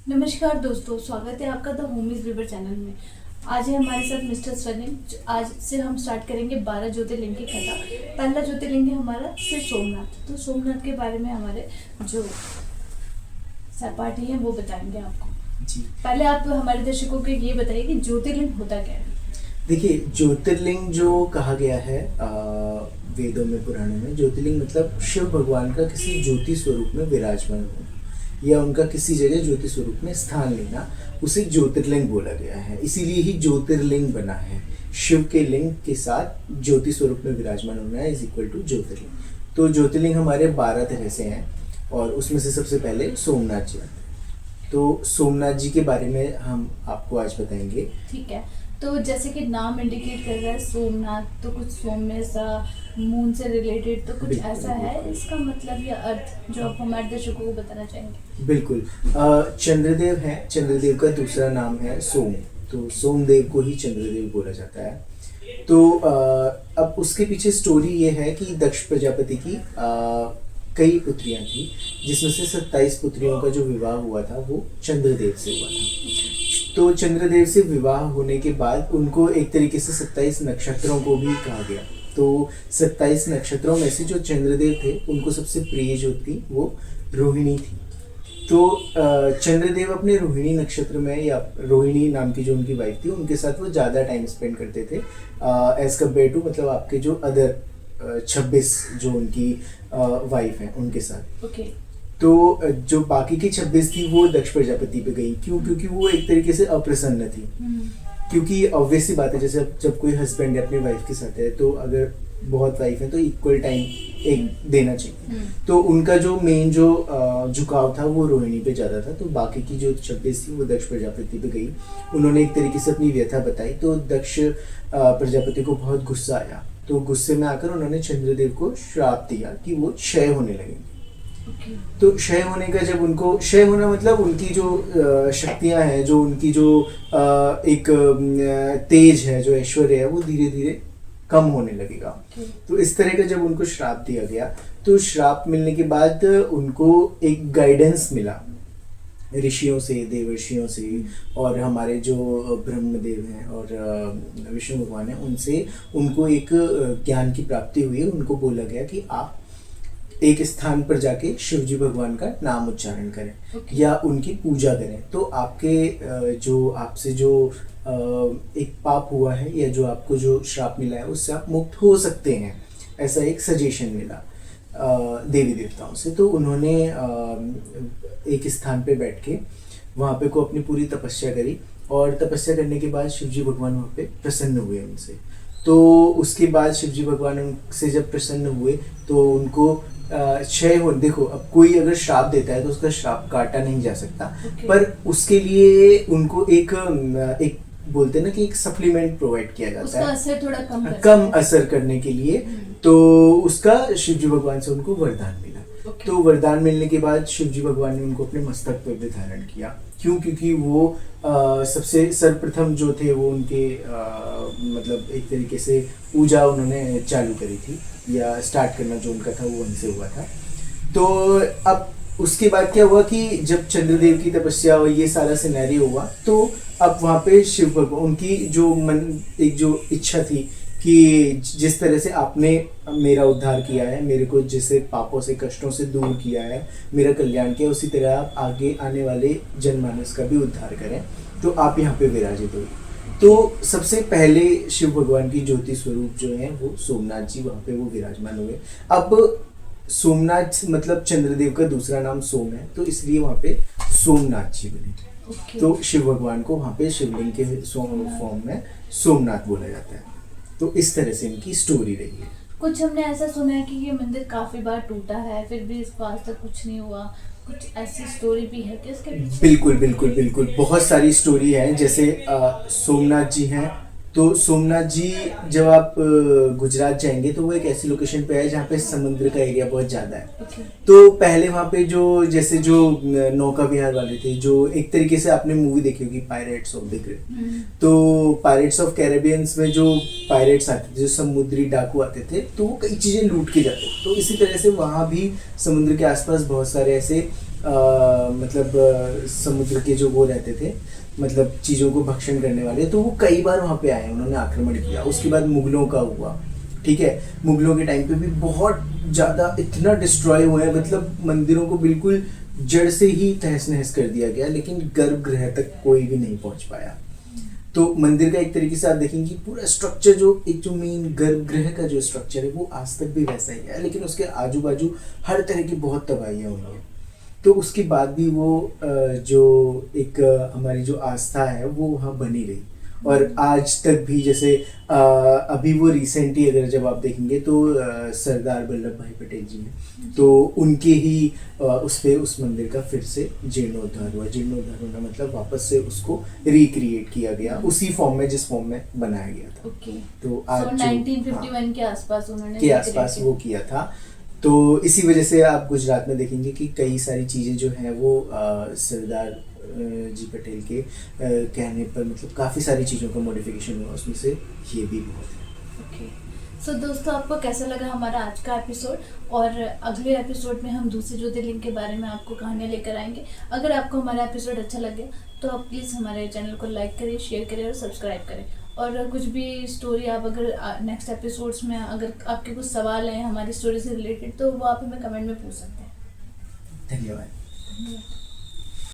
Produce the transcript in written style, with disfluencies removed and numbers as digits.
नमस्कार दोस्तों, स्वागत है आपका द होमीज रिवर चैनल में। आज है हमारे साथ मिस्टर सलीम। आज से हम स्टार्ट करेंगे 12 ज्योतिर्लिंग की कथा। पहला ज्योतिर्लिंग है हमारा श्री सोमनाथ। तो सोमनाथ के बारे में हमारे जो सहपाठी हैं वो बताएंगे आपको। जी। पहले आप हमारे दर्शकों को ये बताइए कि ज्योतिर्लिंग होता क्या है। देखिए, ज्योतिर्लिंग जो कहा गया है वेदों में, पुराणों में, ज्योतिर्लिंग मतलब शिव भगवान का किसी ज्योति स्वरूप में विराजमान होना या उनका किसी जगह ज्योति स्वरूप में स्थान लेना, उसे ज्योतिर्लिंग बोला गया है। इसीलिए ही ज्योतिर्लिंग बना है। शिव के लिंग के साथ ज्योति स्वरूप में विराजमान होना इज इक्वल टू ज्योतिर्लिंग। तो ज्योतिर्लिंग हमारे 12 तरह से हैं और उसमें से सबसे पहले सोमनाथ जी आते हैं। तो सोमनाथ जी के बारे में हम आपको आज बताएंगे। ठीक है। तो जैसे कि नाम इंडिकेट कर रहा है सोमनाथ, तो कुछ सौम्य सा, मून से रिलेटेड, तो कुछ बिल्कुल, ऐसा है बिल्कुल। इसका मतलब या अर्थ जो आप हमारे दर्शकों को बताना चाहेंगे। बिल्कुल। चंद्रदेव है, चंद्रदेव का दूसरा नाम है सोम। तो सोमदेव को ही चंद्रदेव बोला जाता है। तो अब उसके पीछे स्टोरी ये है कि दक्ष प्रजापति की कई पुत्रियां थी, जिसमें से 27 पुत्रियों का जो विवाह हुआ था वो चंद्रदेव से हुआ था। तो चंद्रदेव से विवाह होने के बाद उनको एक तरीके से 27 नक्षत्रों को भी कहा गया। तो 27 नक्षत्रों में से जो चंद्रदेव थे उनको सबसे प्रिय जो थी वो रोहिणी थी। तो चंद्रदेव अपने रोहिणी नक्षत्र में, या रोहिणी नाम की जो उनकी वाइफ थी, उनके साथ वो ज़्यादा टाइम स्पेंड करते थे एज कम्पेयर टू मतलब आपके जो अदर 26 जो उनकी वाइफ हैं उनके साथ। ओके। तो जो बाकी की 26 थी वो दक्ष प्रजापति पे गई। क्यों? क्योंकि वो एक तरीके से अप्रसन्न थी। क्योंकि ऑब्वियस सी बात है, जैसे जब कोई हस्बैंड अपने वाइफ के साथ है तो अगर बहुत वाइफ है तो इक्वल टाइम एक देना चाहिए। तो उनका जो मेन जो झुकाव था वो रोहिणी पे ज़्यादा था। तो बाकी की जो 26 थी वो दक्ष प्रजापति पे गई। उन्होंने एक तरीके से अपनी व्यथा बताई। तो दक्ष प्रजापति को बहुत गुस्सा आया। तो गुस्से में आकर उन्होंने चंद्रदेव को श्राप दिया कि वो क्षय होने लगेंगे। तो क्षय होने का, जब उनको क्षय होना मतलब उनकी जो शक्तियां हैं, जो उनकी जो एक तेज है, जो ऐश्वर्य है, वो धीरे धीरे कम होने लगेगा। तो इस तरह का जब उनको श्राप दिया गया, तो श्राप मिलने के बाद उनको एक गाइडेंस मिला ऋषियों से, देवर्षियों से, और हमारे जो ब्रह्मदेव हैं और विष्णु भगवान हैं उनसे उनको एक ज्ञान की प्राप्ति हुई। उनको बोला गया कि आप एक स्थान पर जाके शिवजी भगवान का नाम उच्चारण करें या उनकी पूजा करें। तो आपके जो आपसे जो एक पाप हुआ है या जो आपको जो श्राप मिला है उससे आप मुक्त हो सकते हैं। ऐसा एक सजेशन मिला देवी देवताओं से। तो उन्होंने एक स्थान पे बैठ के वहाँ पे को अपनी पूरी तपस्या करी, और तपस्या करने के बाद शिवजी भगवान वहाँ पे प्रसन्न हुए उनसे। तो उसके बाद शिवजी भगवान उनसे जब प्रसन्न हुए तो उनको क्षय हो, देखो अब कोई अगर श्राप देता है तो उसका श्राप काटा नहीं जा सकता। पर उसके लिए उनको एक बोलते हैं ना कि एक सप्लीमेंट प्रोवाइड किया जाता है, असर थोड़ा कम असर करने के लिए। तो उसका शिवजी भगवान से उनको वरदान मिला। तो वरदान मिलने के बाद शिवजी भगवान ने उनको अपने मस्तक पर भी धारण किया। क्यों? क्योंकि वो सबसे सर्वप्रथम जो थे वो उनके मतलब एक तरीके से पूजा उन्होंने चालू करी थी, या स्टार्ट करना जो उनका था वो उनसे हुआ था। तो अब उसके बाद क्या हुआ कि जब चंद्रदेव की तपस्या और ये सारा सिनेरियो हुआ, तो अब वहाँ पे शिव भगवान, उनकी जो मन, एक जो इच्छा थी कि जिस तरह से आपने मेरा उद्धार किया है, मेरे को जैसे पापों से, कष्टों से दूर किया है, मेरा कल्याण किया, उसी तरह आप आगे आने वाले जनमानस का भी उद्धार करें। तो आप यहाँ पे विराजित हो। तो सबसे पहले शिव भगवान की ज्योति स्वरूप जो है वो सोमनाथ जी वहाँ पे वो विराजमान हुए। अब सोमनाथ मतलब चंद्रदेव का दूसरा नाम सोम है, तो इसलिए वहाँ पे सोमनाथ जी बने। तो शिव भगवान को वहाँ पे शिवलिंग के फॉर्म में सोमनाथ बोला जाता है। तो इस तरह से इनकी स्टोरी रही है। कुछ हमने ऐसा सुना है कि ये मंदिर काफी बार टूटा है, फिर भी इसको आज तक कुछ नहीं हुआ। कुछ ऐसी स्टोरी भी है क्या इसके पीछे? बिल्कुल बिल्कुल बिल्कुल, बहुत सारी स्टोरी है। जैसे सोमनाथ जी हैं, तो सोमनाथ जी जब आप गुजरात जाएंगे तो वो एक ऐसी लोकेशन पे है जहाँ पे समुद्र का एरिया बहुत ज़्यादा है। तो पहले वहाँ पे जो जैसे जो नौका विहार वाले थे, जो एक तरीके से आपने मूवी देखी होगी पायरेट्स ऑफ द कैरेबियन, तो पायरेट्स ऑफ कैरेबियंस में जो पायरेट्स आते थे, जो समुद्री डाकू आते थे, तो वो कई चीज़ें लूट के जाते। तो इसी तरह से वहाँ भी समुद्र के आसपास बहुत सारे ऐसे मतलब समुद्र के जो वो रहते थे, मतलब चीज़ों को भक्षण करने वाले, तो वो कई बार वहाँ पे आए, उन्होंने आक्रमण किया। उसके बाद मुगलों का हुआ, ठीक है, मुगलों के टाइम पे भी बहुत ज़्यादा इतना डिस्ट्रॉय हुआ है, मतलब मंदिरों को बिल्कुल जड़ से ही तहस नहस कर दिया गया, लेकिन गर्भगृह तक कोई भी नहीं पहुंच पाया। तो मंदिर का एक तरीके से आप देखेंगे पूरा स्ट्रक्चर, जो मेन गर्भगृह का जो स्ट्रक्चर है वो आज तक भी वैसा ही है, लेकिन उसके आजू बाजू हर तरह की बहुत तबाहियाँ हुई हैं। तो उसके बाद भी वो जो एक हमारी जो आस्था है वो वहाँ बनी रही, और आज तक भी जैसे अभी वो रिसेंटली अगर जब आप देखेंगे तो सरदार वल्लभ भाई पटेल जी हैं, तो उनके ही उस मंदिर का फिर से जीर्णोद्धार हुआ। जीर्णोद्धार होना मतलब वापस से उसको रिक्रिएट किया गया उसी फॉर्म में जिस फॉर्म में बनाया गया था। ओके। तो आज So, 1951 के आसपास उन्होंने के आसपास वो किया था। तो इसी वजह से आप गुजरात में देखेंगे कि कई सारी चीज़ें जो हैं वो सरदार जी पटेल के कहने पर, मतलब काफ़ी सारी चीज़ों का मॉडिफिकेशन हुआ, उसमें से ये भी बहुत है। ओके। सो दोस्तों, आपको कैसा लगा हमारा आज का एपिसोड? और अगले एपिसोड में हम दूसरे ज्योतिर्लिंग के बारे में आपको कहानियाँ लेकर आएंगे। अगर आपको हमारा एपिसोड अच्छा लगे तो आप प्लीज़ हमारे चैनल को लाइक करें, शेयर करें और सब्सक्राइब करें। और कुछ भी स्टोरी आप अगर नेक्स्ट एपिसोड्स में अगर आपके कुछ सवाल हैं हमारी स्टोरी से रिलेटेड, तो वो आप हमें कमेंट में पूछ सकते हैं। धन्यवाद।